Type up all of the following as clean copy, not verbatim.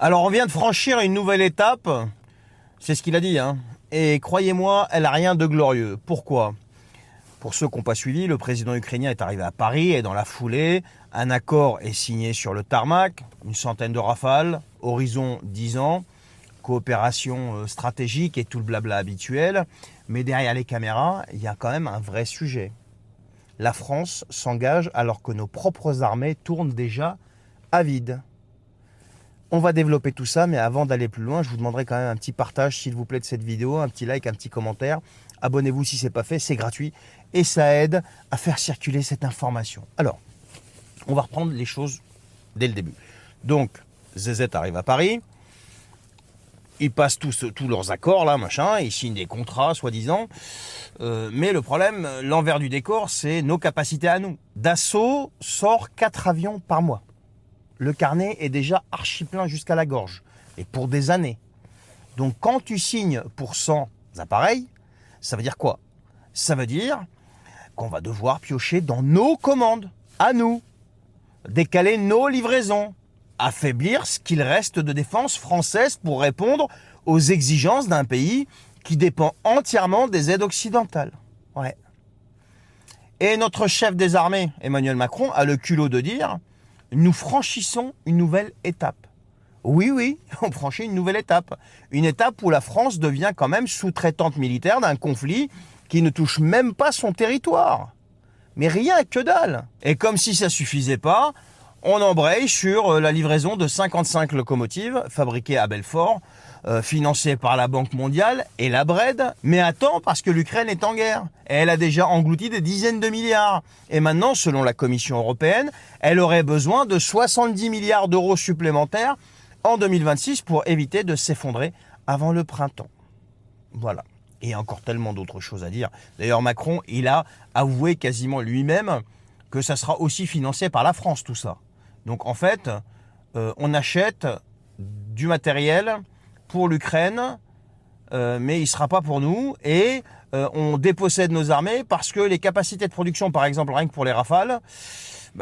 Alors, on vient de franchir une nouvelle étape, c'est ce qu'il a dit, hein. Et croyez-moi, elle n'a rien de glorieux. Pourquoi? Pour ceux qui n'ont pas suivi, le président ukrainien est arrivé à Paris et dans la foulée, un accord est signé sur le tarmac, une centaine de rafales, horizon 10 ans, coopération stratégique et tout le blabla habituel. Mais derrière les caméras, il y a quand même un vrai sujet. La France s'engage alors que nos propres armées tournent déjà à vide. On va développer tout ça, mais avant d'aller plus loin, je vous demanderai quand même un petit partage, s'il vous plaît, de cette vidéo, un petit like, un petit commentaire. Abonnez-vous si ce n'est pas fait, c'est gratuit et ça aide à faire circuler cette information. Alors, on va reprendre les choses dès le début. Donc, ZZ arrive à Paris, ils passent tous leurs accords, là, machin, ils signent des contrats, soi-disant. Mais le problème, l'envers du décor, c'est nos capacités à nous. Dassault sort 4 avions par mois. Le carnet est déjà archi plein jusqu'à la gorge, et pour des années. Donc quand tu signes pour 100 appareils, ça veut dire quoi? Ça veut dire qu'on va devoir piocher dans nos commandes, à nous, décaler nos livraisons, affaiblir ce qu'il reste de défense française pour répondre aux exigences d'un pays qui dépend entièrement des aides occidentales. Ouais. Et notre chef des armées, Emmanuel Macron, a le culot de dire: nous franchissons une nouvelle étape. Oui, oui, on franchit une nouvelle étape. Une étape où la France devient quand même sous-traitante militaire d'un conflit qui ne touche même pas son territoire. Mais rien, que dalle. Et comme si ça suffisait pas, on embraye sur la livraison de 55 locomotives fabriquées à Belfort, financées par la Banque mondiale et la BRED. Mais attends, parce que l'Ukraine est en guerre. Et elle a déjà englouti des dizaines de milliards. Et maintenant, selon la Commission européenne, elle aurait besoin de 70 milliards d'euros supplémentaires en 2026 pour éviter de s'effondrer avant le printemps. Voilà. Et il y a encore tellement d'autres choses à dire. D'ailleurs, Macron, il a avoué quasiment lui-même que ça sera aussi financé par la France, tout ça. Donc en fait, on achète du matériel pour l'Ukraine, mais il ne sera pas pour nous. Et on dépossède nos armées parce que les capacités de production, par exemple, rien que pour les Rafales,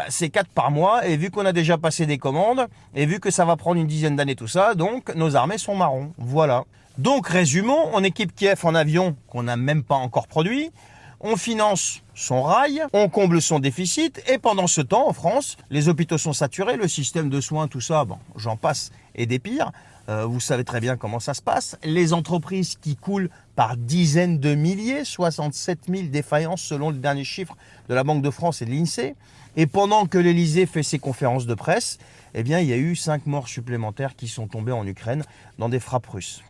c'est 4 par mois. Et vu qu'on a déjà passé des commandes, et vu que ça va prendre une dizaine d'années tout ça, donc nos armées sont marrons. Voilà. Donc résumons, on équipe Kiev en avion qu'on n'a même pas encore produit. On finance son rail, on comble son déficit, et pendant ce temps, en France, les hôpitaux sont saturés, le système de soins, tout ça, bon, j'en passe et des pires. Vous savez très bien comment ça se passe. Les entreprises qui coulent par dizaines de milliers, 67 000 défaillances selon les derniers chiffres de la Banque de France et de l'INSEE. Et pendant que l'Élysée fait ses conférences de presse, eh bien, il y a eu 5 morts supplémentaires qui sont tombés en Ukraine dans des frappes russes.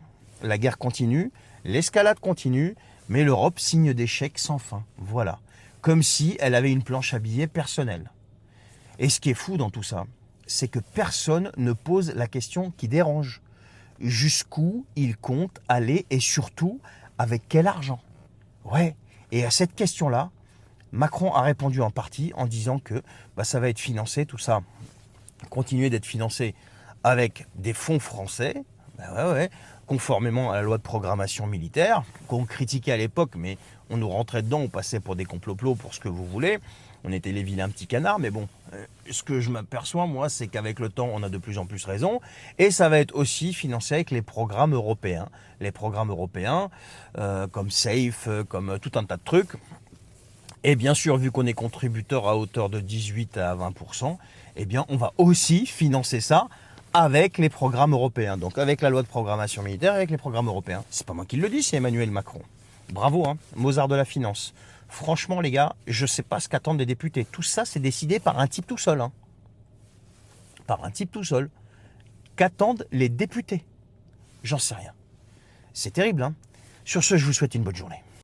La guerre continue, l'escalade continue, mais l'Europe signe des chèques sans fin. Voilà. Comme si elle avait une planche à billets personnelle. Et ce qui est fou dans tout ça, c'est que personne ne pose la question qui dérange. Jusqu'où il compte aller et surtout avec quel argent? Ouais. Et à cette question-là, Macron a répondu en partie en disant que ça va être financé, tout ça, continuer d'être financé avec des fonds français. Ouais, conformément à la loi de programmation militaire, qu'on critiquait à l'époque, mais on nous rentrait dedans, on passait pour des complots pour ce que vous voulez. On était les vilains petits canards, mais bon, ce que je m'aperçois, moi, c'est qu'avec le temps, on a de plus en plus raison. Et ça va être aussi financé avec les programmes européens. Les programmes européens, comme SAFE, comme tout un tas de trucs. Et bien sûr, vu qu'on est contributeur à hauteur de 18 à 20%, eh bien, on va aussi financer ça avec les programmes européens, donc avec la loi de programmation militaire, avec les programmes européens. C'est pas moi qui le dis, c'est Emmanuel Macron. Bravo, hein, Mozart de la finance. Franchement, les gars, je sais pas ce qu'attendent les députés. Tout ça, c'est décidé par un type tout seul. Hein. Par un type tout seul. Qu'attendent les députés? J'en sais rien. C'est terrible, hein. Sur ce, je vous souhaite une bonne journée.